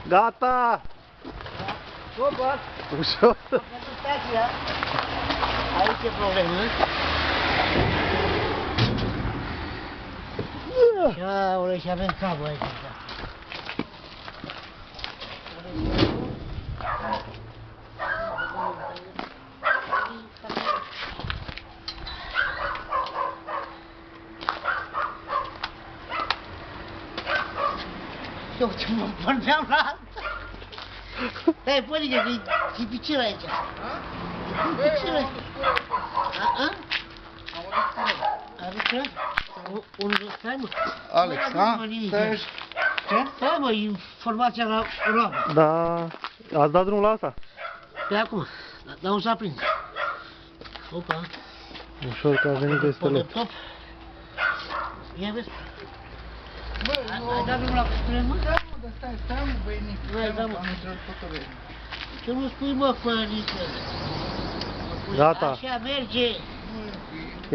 Gata! Opa! Ușor! Pentru stația, aici e problemă. Aoleu, și avem cablu aici. Eu ce mă porneam la alta. Stai, părinte, că e picel aici. E picel aici. Adică? Stai, mă. Alex, ha? Stai. Ce? Stai, mă, informația la roabă. Da, ați dat drumul la asta? Pe acum, dar nu s-a prins. Opa. Ușor că a venit peste Pe loc. top. Ia vezi. Ai dat drumul la costure, mă? Da, mă, dar stai, mă, băinic. Hai, da, mă. Am întrebat fotografie. Ce nu spui, mă, părinte? Gata. Așa merge.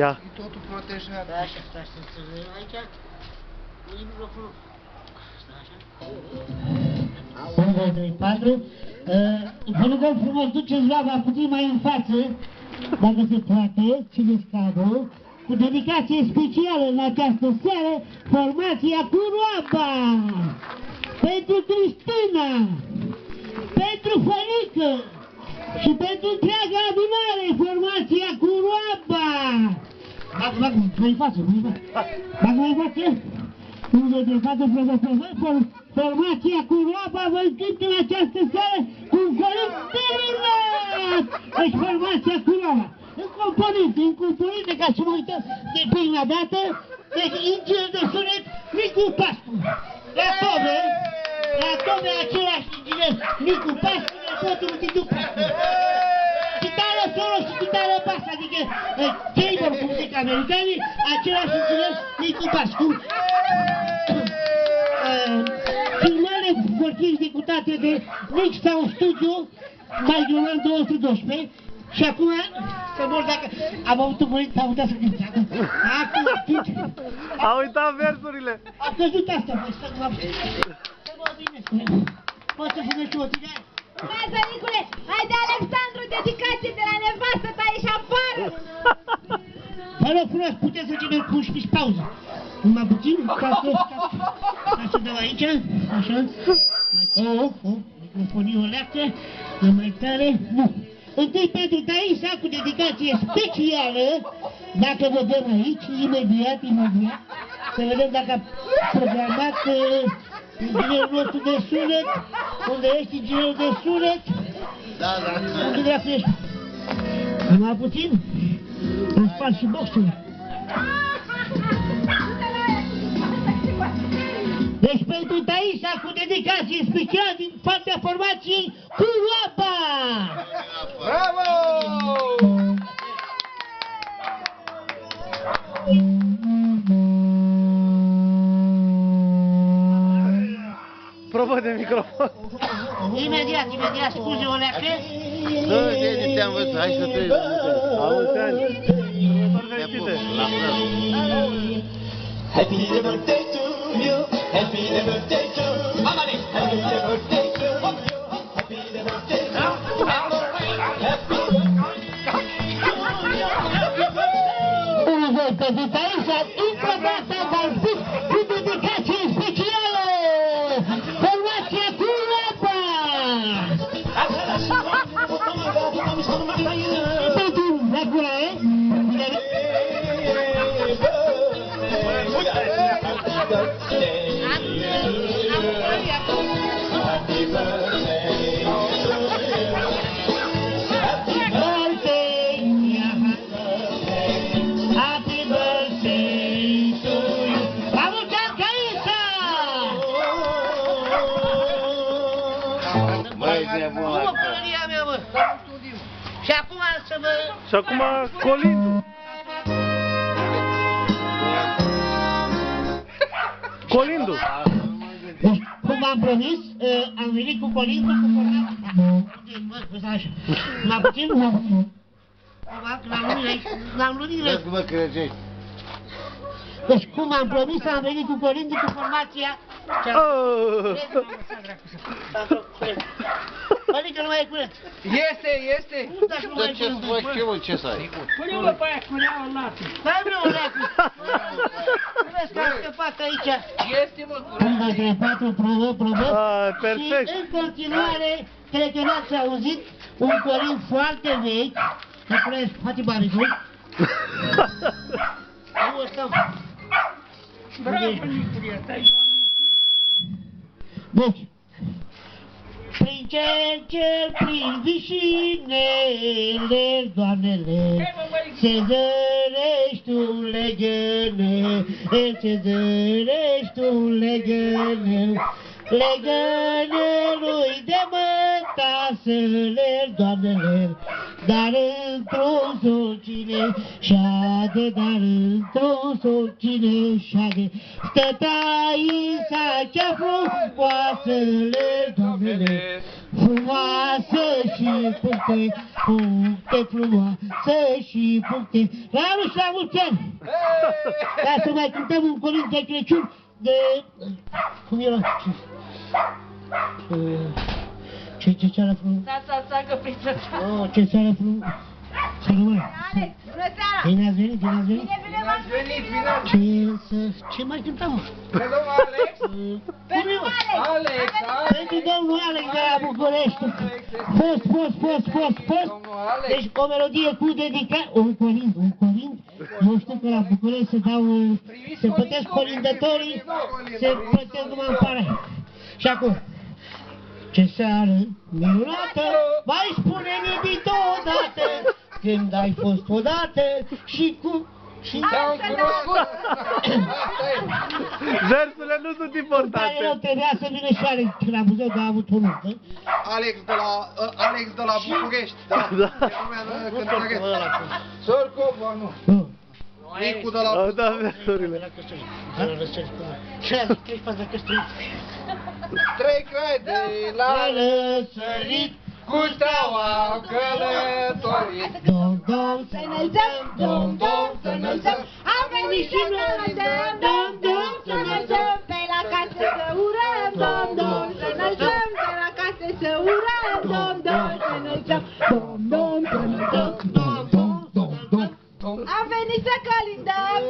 Ia. E totul protejat. Da, așa, stai să înțeleg aici. Nu e microfonul. Stai așa. 1, 2, 3, 4. Vă rugăm frumos, duceți lava puțin mai în față, dacă se poate, țineți cadrul, cu dedicație specială în această seară, formația cu roaba! Pentru Cristina, pentru Fănică și pentru întreaga adunare, formația cu roaba! Bagă, mai în față, mai în față. Bagă mai în față. 1, 2, 3, 4, formația cu roaba vă încântă în această seară cu un corect terminat! Deci formația cu roaba. În componente, ca să mă uităm de prima dată, deci inginer de sunet, Nicu Pascu. La tobe același inginer, Nicu Pascu, nepotul lui Nicu Pascu. Chitară solo și chitară bass, adică Taylor, cum zic americanii, același inginer, Nicu Pascu. Filmare vor fi executate de Mix Sound Studio, mai de un an 212, și acum, să mor dacă am avut un părinte, am uitat să gândesc. Acum, atunci, A uitat versurile! a căzut asta, băi, să mă bine, poți să fumeți o tine? Lasă, Nicule, hai de Alexandru, dedicație de la nevastă ta, ești afară! Vă rog frumos, puteți să ținem cu 11 pauză. Numai puțin, ca să dau aici, așa. Microfonii o leacă, mai tare, nu. Întâi pentru Taisa, cu dedicație specială, dacă vă dăm aici, imediat, să vedem dacă a programat inginerul nostru de sunet, unde ești inginerul de sunet, unde dracu ești? Mai puțin, îmi spart și boxul. Deci pentru Taisa, cu dedicație specială din partea formației cu roaba! Bravo! Probă de microfon! Imediat, scuze o leacă. Nu, te-am văzut, hai să trăiești. Auzi, ani! Fericite! La fel. Happy birthday to you, happy birthday to Mamani, happy birthday to you, happy birthday to Unul, doi, pentru Taisa, încă o dată v-am spus cu dedicație specială! Formația cu roaba! Pentru Draculae, și acum să vă... Și acum Colindu! Colindu! Deci, cum v-am promis, am venit cu Colindu, cu formația... Mai puțin? N-am lunit aici, n-am lunit aici. Vezi cum mă cregești. Deci cum am promis, am venit cu Colindu cu formația cea... Oh! Adică nu mai e curent. Este! Dacă nu Dar mai e ce curent. să faci eu, mă, ce să ai? Pune-mă pe aia cureaua în laț. Stai, mă, leacu. Vezi că a scăpat aici. Este, mă, Un, doi, trei, patru, probă. Ah, perfect. Și în continuare, cred că n-ați auzit, un Corint foarte vechi, că crezi, face baritul. Nu ăsta. Deci, prin cer, prin vișinele, doamnele, se zărești un legăne, se zărești un legăne, legănelui de mătasele, doamnele, dar într-un sol cine șade, dar într-un sol cine șade, stătai sa cea frumoasele, doamnele, frumoasă și puncte, puncte frumoasă și puncte. La mulți ani! Ca să mai cântăm un Corint de Crăciun de... Cum era? Ce țară frumoasă? Ța, găpiță. Oh, ce țară frumoasă! Să rămână! Alex, bună seara! Bine ați venit, bine ați venit! Bine v-am venit! Ce mai cântăm, mă? Pentru Alex! Pentru Alex! Pentru domnul Alex de la București! Fost! Domnul Alex! Deci o melodie cu dedicat, un Corint. Eu știu că la București se dau, se plătesc colindătorii, se plătesc numai în pare. Și acum, ce seară minunată, mai spune-mi iubito odată, când ai fost odată și cum... Și Te-am cunoscut! Versurile nu sunt Dar eu importante. trebuia să vină și Alex, că la muzeu, că a avut o nuntă. Alex de la București, da? Da. Cântăreț. Sorcova, nu. Nu. Nicu de la... Au dat versurile. La căsătorie. La răsări, cum e? Și la treci pas la căsătorie. Trei cai de la La răsărit, cu steaua călătorit. dom, Să înălțăm, dom, să înălțăm, am venit și noi înălțăm, dom, să înălțăm, pe la casă să urăm, dom, să înălțăm, pe la casă să urăm, dom, să înălțăm, dom, să înălțăm, am venit să colindăm,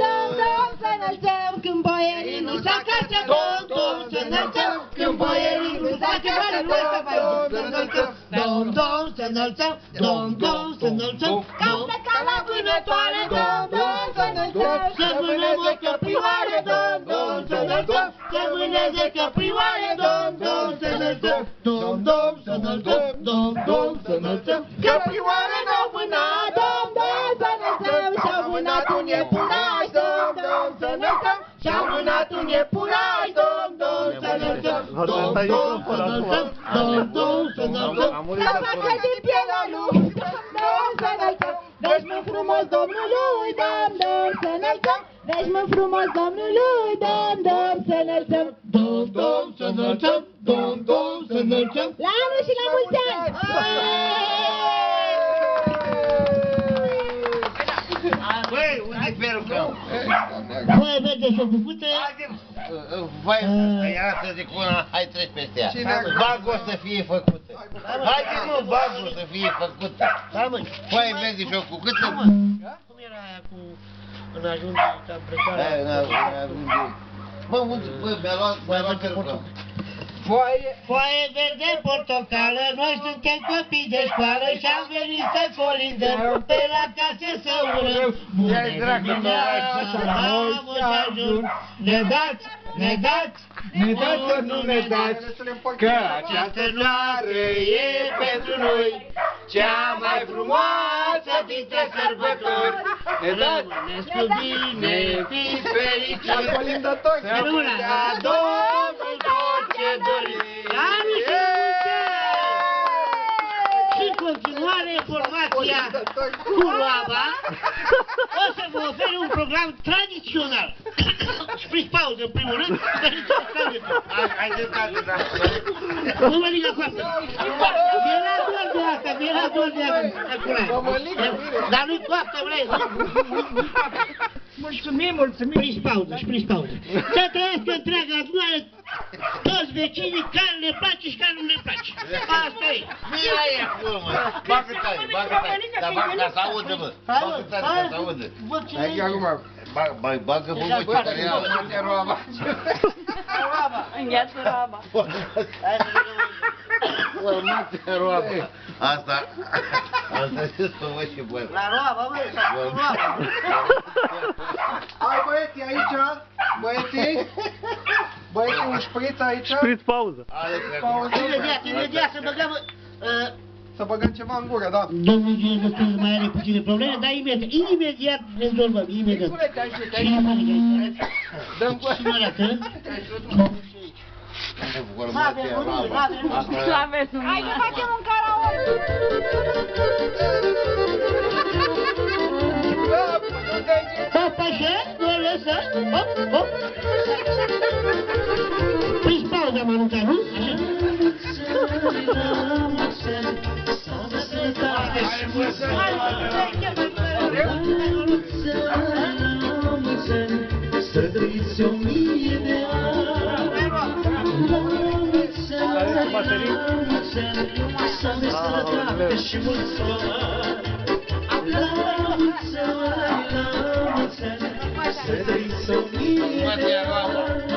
dom, să înălțăm, când boierii nu se acasă, dom, să înălțăm, când boierii nu se acasă, dom, să înălțăm, dom, să înălțăm, că am plecat la vânătoare, dom, să înălțăm, să vânăm o căprioare, dom, să înălțăm, să vâneze căprioare, dom, să înălțăm, dom, să înălțăm, dom, să înălțăm, căprioare n-au vânat, dom, să înălțăm, și-au vânat un iepuraș, dom, să înălțăm, și-au vânat un iepuraș, dom, să înălțăm, Asta e microfon acum. dom, să înălțăm, să facă din pielea lui, dom, să înălțăm, vezi mă frumos Domnului, dom, să înălțăm, vezi mă frumos Domnului, dom, să înălțăm, dom, să înălțăm, dom, să înălțăm. la anul și la mulți ani! Băi, unde-i peruca? Voi vedeți o cucuță? Vai, ia să zic una, hai treci peste ea. Bag o să fie făcută. Haide, nu, bag o să fie făcută. Da, măi. Vai, vezi și o cucuță? Cum era aia cu... În ajunge cam plecare? Bă, unde, bă, mi-a luat peruca. Foaie verde portocală, noi suntem copii de școală și am venit să colindăm, pe la case să urăm. Bună dimineața, mă și ajun, ne dați, ori nu ne dați, că această noapte e pentru noi cea mai frumoasă dintre sărbători. Rămâneți cu bine, fiți fericiți, să rămână la Domnul tot ce doriți. La anul și mulți ani! Și în continuare formația Culoaba o să vă ofere un program tradițional. Spriți pauză în primul rând, că nu tot cazetă. Hai de cază, da. Nu mă ligă coaptă. Mi-era dor de asta, mi-era dor de asta. Dar nu-i coaptă, vrei. Mulțumim. Prins pauză și prins pauză. Să trăiască întreaga adunare, toți vecinii, care le place și care nu le place. Asta e. Vine aia acolo, mă. Bagă tare, dar bagă ca să audă, mă. Bagă tare ca să audă. Bagă bubăciu care ia. Îngheață roaba. Urmate roaba. Asta e să văd și băi. La roaba, băi, sau cu roaba. Hai băieții aici, băieții un șpriț aici, Șpriț pauză. Imediat să băgăm... să băgăm ceva în gură, da. Domnul director mai are puține probleme, dar imediat rezolvăm, imediat. Cine mă aici? Dăm cu Și mă arată. Urmate roaba. Hai să facem un karaoke. Hop, așa, nu lăsa, hop, hop. Prins pauza, m-am mâncat, nu? Să trăiți o mie de ani. Să ne sănătate și mulți ani. La mulți ani, să trăiți o mie de ani.